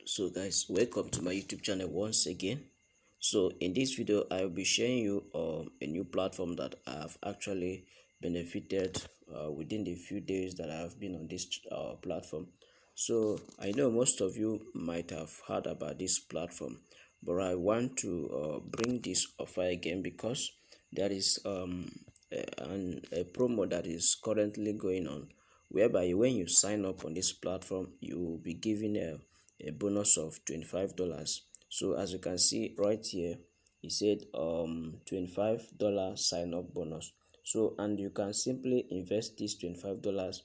So guys, welcome to my YouTube channel once again. So in this video I will be sharing you a new platform that I have actually benefited within the few days that I have been on this platform. So I know most of you might have heard about this platform, but I want to bring this offer again because there is a promo that is currently going on, whereby when you sign up on this platform you will be given a bonus of $25. So as you can see right here, it said $25 sign up bonus. So and you can simply invest this $25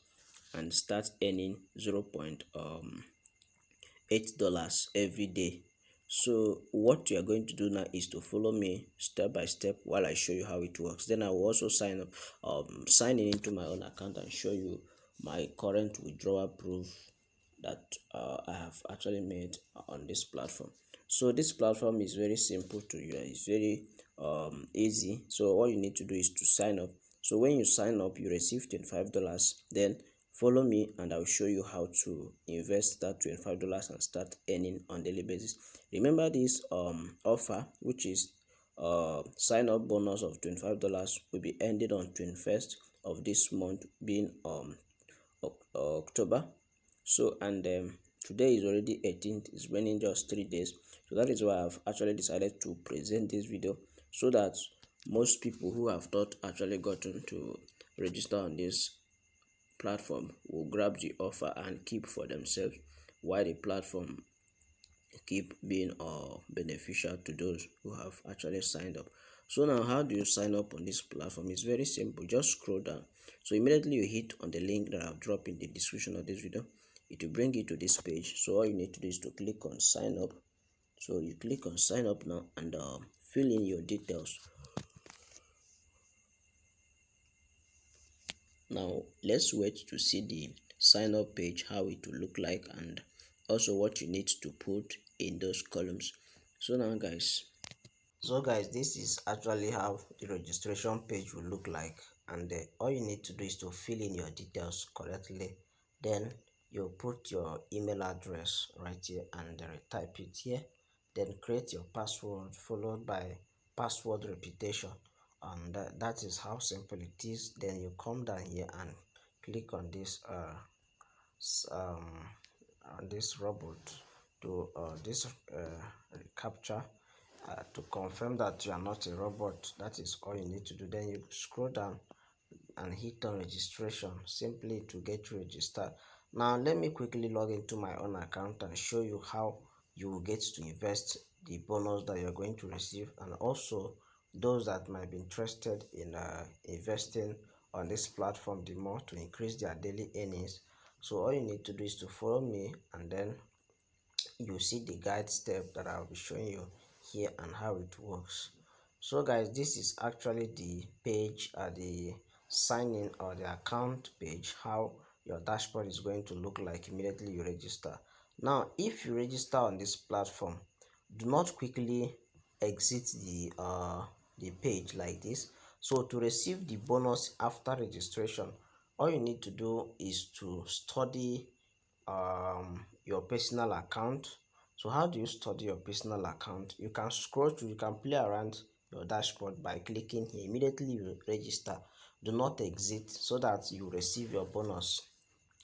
and start earning 0.8 dollars every day. So what you are going to do now is to follow me step by step while I show you how it works. Then I will also sign in into my own account and show you my current withdrawal proof that I have actually made on this platform. So this platform is very simple to use. It's very easy. So all you need to do is to sign up. So when you sign up, you receive $25. Then follow me and I'll show you how to invest that $25 and start earning on daily basis. Remember this offer, which is sign up bonus of $25, will be ended on 21st of this month, being October. So and today is already 18th. It's running just 3 days. So that is why I've actually decided to present this video, so that most people who have not actually gotten to register on this platform will grab the offer and keep for themselves, while the platform keep being beneficial to those who have actually signed up. So now, how do you sign up on this platform? It's very simple. Just scroll down. So immediately you hit on the link that I've dropped in the description of this video. It will bring you to this page. So all you need to do is to click on sign up. So you click on sign up now and fill in your details. Now let's wait to see the sign up page, how it will look like, and also what you need to put in those columns. So guys, this is actually how the registration page will look like, and all you need to do is to fill in your details correctly. Then you put your email address right here and type it here. Then create your password followed by password repetition, and that is how simple it is. Then you come down here and click on this robot to this capture to confirm that you are not a robot. That is all you need to do. Then you scroll down and hit on registration simply to get you registered. Now let me quickly log into my own account and show you how you will get to invest the bonus that you're going to receive, and also those that might be interested in investing on this platform the more to increase their daily earnings. So all you need to do is to follow me, and then you see the guide step that I'll be showing you here and how it works. So guys, this is actually the page the sign in or the account page, how your dashboard is going to look like immediately you register. Now if you register on this platform, do not quickly exit the page like this. So to receive the bonus after registration, all you need to do is to study your personal account. So how do you study your personal account? You can scroll through, you can play around your dashboard by clicking here. Immediately you register, do not exit so that you receive your bonus.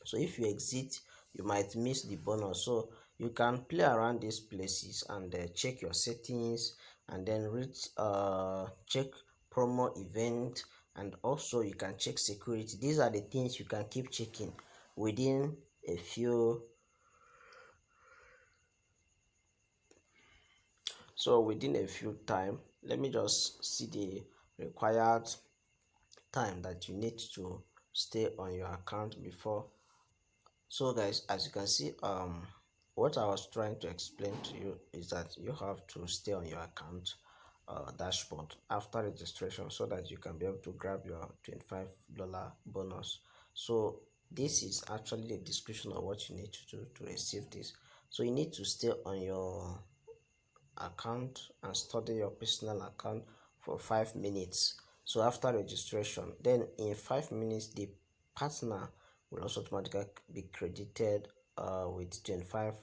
So if you exit, you might miss the bonus. So you can play around these places and check your settings, and then check promo event, and also you can check security. These are the things you can keep checking within a few time. Let me just see the required time that you need to stay on your account before. So guys, as you can see, what I was trying to explain to you is that you have to stay on your account dashboard after registration so that you can be able to grab your $25 bonus. So this is actually the description of what you need to do to receive this. So you need to stay on your account and study your personal account for 5 minutes. So after registration, then in 5 minutes the partner will also automatically be credited with $25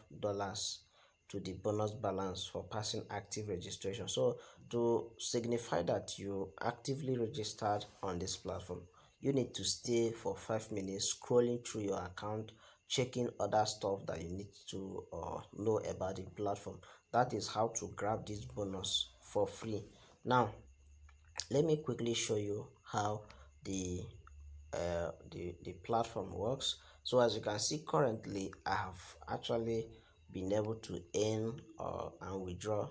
to the bonus balance for passing active registration. So to signify that you actively registered on this platform, you need to stay for 5 minutes scrolling through your account, checking other stuff that you need to know about the platform. That is how to grab this bonus for free. Now let me quickly show you how the the platform works. So as you can see, currently I have actually been able to earn and withdraw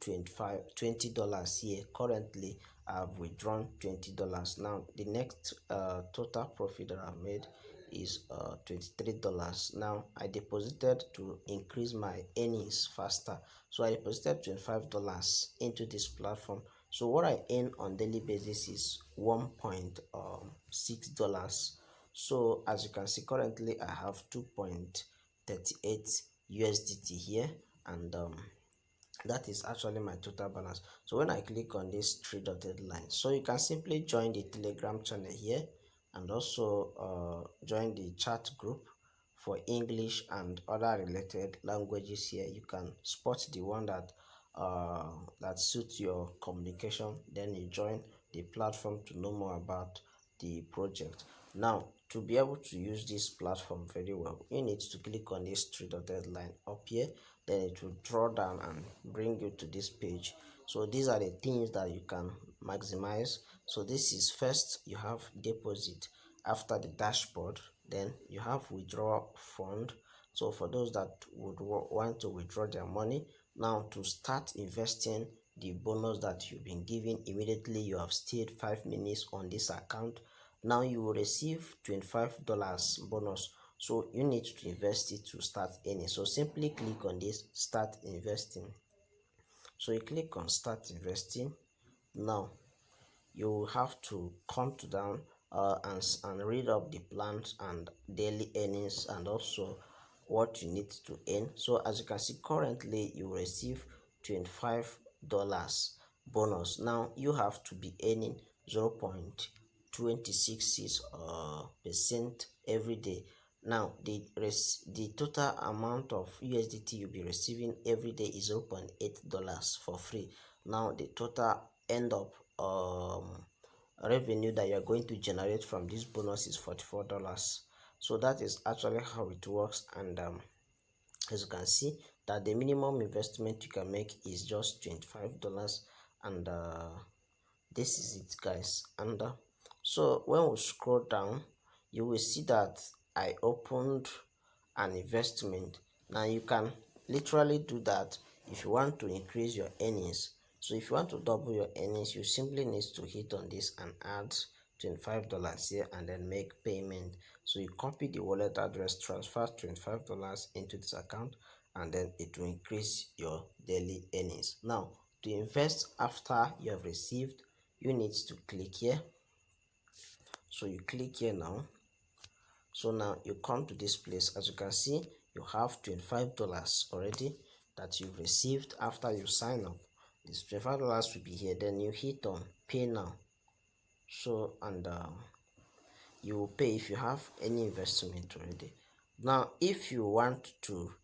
$20 here. Currently I've withdrawn $20. Now the next total profit that I've made is $23. Now I deposited to increase my earnings faster, so I deposited $25 into this platform. So what I earn on daily basis is $1.6. So as you can see, currently I have 2.38 USDT here, and that is actually my total balance. So when I click on this three dotted line, so you can simply join the Telegram channel here, and also join the chat group for English and other related languages. Here you can spot the one that suits your communication, then you join the platform to know more about the project. Now to be able to use this platform very well, you need to click on this three dotted line up here, then it will draw down and bring you to this page. So these are the things that you can maximize. So this is, first you have deposit. After the dashboard, then you have withdraw fund. So for those that would want to withdraw their money, now to start investing the bonus that you've been given immediately you have stayed 5 minutes on this account, now you will receive $25 bonus. So you need to invest it to start earning. So simply click on this start investing. So you click on start investing. Now you will have to come to down and read up the plans and daily earnings, and also what you need to earn. So as you can see, currently you receive $25 bonus. Now you have to be earning 0.266 percent every day. Now the total amount of USDT you'll be receiving every day is $0.8 for free. Now the total end up revenue that you're going to generate from this bonus is $44. So that is actually how it works. And as you can see, that the minimum investment you can make is just $25, and this is it, guys. And so when we scroll down, you will see that I opened an investment. Now you can literally do that if you want to increase your earnings. So if you want to double your earnings, you simply need to hit on this and add $25 here, and then make payment. So you copy the wallet address, transfer $25 into this account, and then it will increase your daily earnings. Now to invest after you have received, you need to click here. So you click here now. So now you come to this place. As you can see, you have $25 already that you've received after you sign up. This $25 will be here. Then you hit on pay now. So and you will pay if you have any investment already. Now if you want to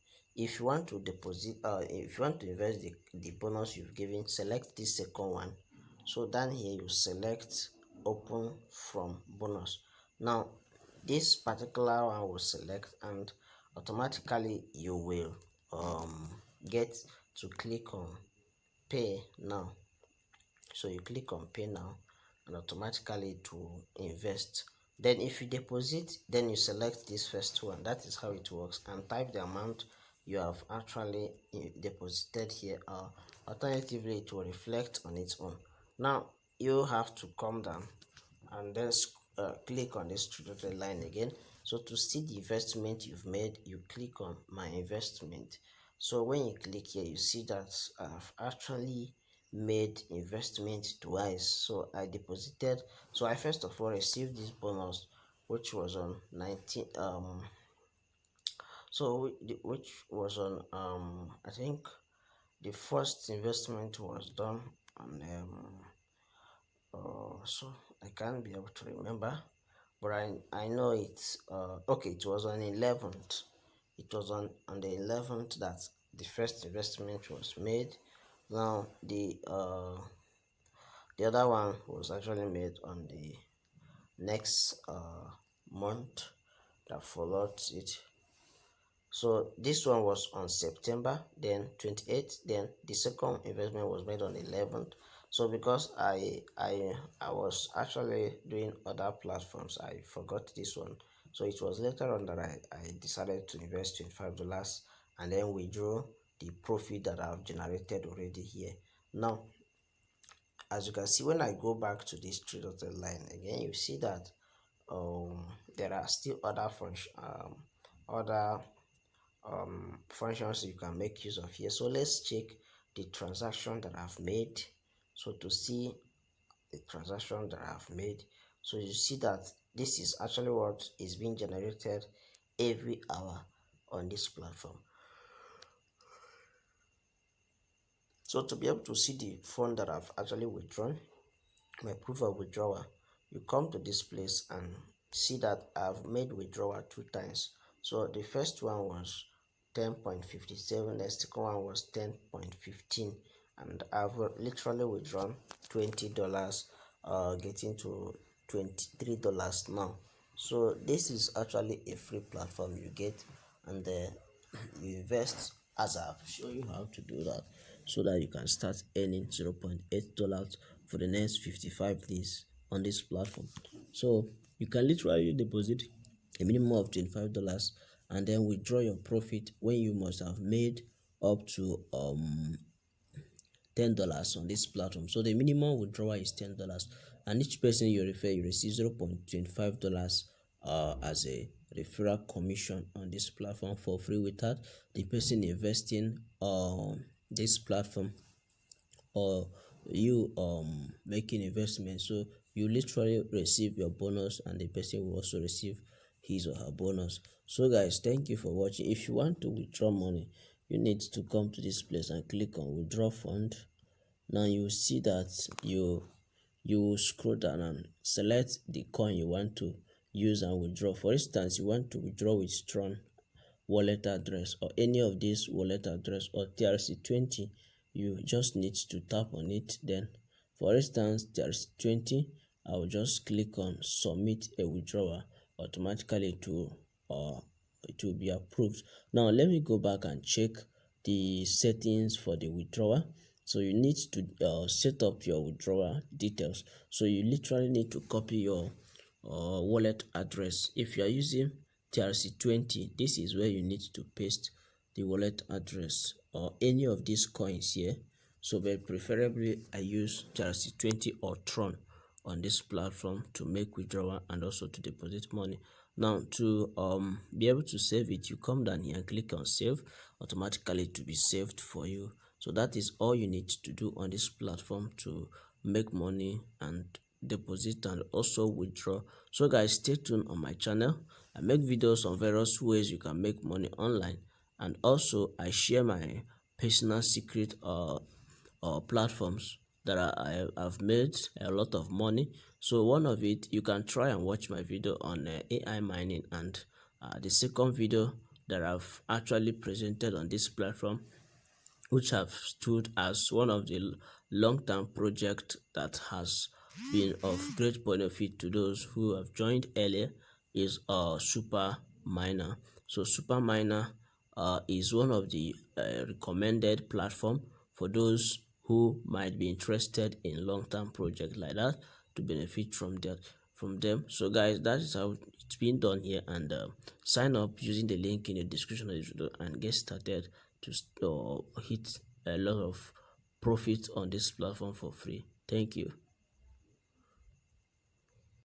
deposit, if you want to invest the bonus you've given, select this second one. So down here you select open from bonus. Now this particular one will select, and automatically you will get to click on pay now. So you click on pay now, and automatically to invest. Then if you deposit, then you select this first one. That is how it works, and type the amount you have actually deposited here. Alternatively, it will reflect on its own. Now you have to come down and then click on this three-dotted line again. So to see the investment you've made, you click on my investment. So when you click here, you see that I've actually made investment twice. So I deposited, so I first of all received this bonus, which was on 19 so which was on I think the first investment was done on so I can't be able to remember, but I know it's okay, it was on 11th. It was on the 11th that the first investment was made. Now the other one was actually made on the next month that followed it. So this one was on September, then 28th, then the second investment was made on 11th. So because I was actually doing other platforms, I forgot this one. So it was later on that I decided to invest $25 and then withdraw the profit that I've generated already here. Now, as you can see, when I go back to this three dotted line again, you see that there are still other functions you can make use of here. So let's check the transaction that I've made. So to see the transaction that I've made, so you see that this is actually what is being generated every hour on this platform. So to be able to see the fund that I've actually withdrawn, my proof of withdrawal, you come to this place and see that I've made withdrawal 2 times. So the first one was 10.57, the second one was 10.15, and I've literally withdrawn $20, getting to $23 now. So this is actually a free platform you get, and you invest as I've shown you how to do that, so that you can start earning $0.8 for the next 55 days on this platform. So you can literally deposit a minimum of $25 and then withdraw your profit when you must have made up to $10 on this platform. So the minimum withdrawal is $10, and each person you refer, you receive $0.25 as a referral commission on this platform for free, without the person investing on this platform or you making investment. So you literally receive your bonus, and the person will also receive his or her bonus. So guys, thank you for watching. If you want to withdraw money, you need to come to this place and click on withdraw fund. Now you will see that you scroll down and select the coin you want to use and withdraw. For instance, you want to withdraw with Tron wallet address or any of these wallet address or TRC20. You just need to tap on it. Then for instance, TRC20, I will just click on submit a withdrawal. Automatically it will be approved. Now let me go back and check the settings for the withdrawal. So you need to set up your withdrawal details. So you literally need to copy your wallet address. If you are using TRC20, this is where you need to paste the wallet address or any of these coins here. So very preferably I use TRC20 or Tron on this platform to make withdrawal and also to deposit money. Now to be able to save it, you come down here and click on save. Automatically to be saved for you. So that is all you need to do on this platform to make money and deposit and also withdraw. So guys, stay tuned on my channel. I make videos on various ways you can make money online, and also I share my personal secret platforms that I've made a lot of money. So one of it, you can try and watch my video on AI mining, and the second video that I've actually presented on this platform, which have stood as one of the long-term projects that has been of great benefit to those who have joined earlier, is Super Miner. So Super Miner is one of the recommended platform for those who might be interested in long-term projects like that to benefit from them. So guys, that is how it's been done here, and sign up using the link in the description of this video and get started to hit a lot of profit on this platform for free. Thank you.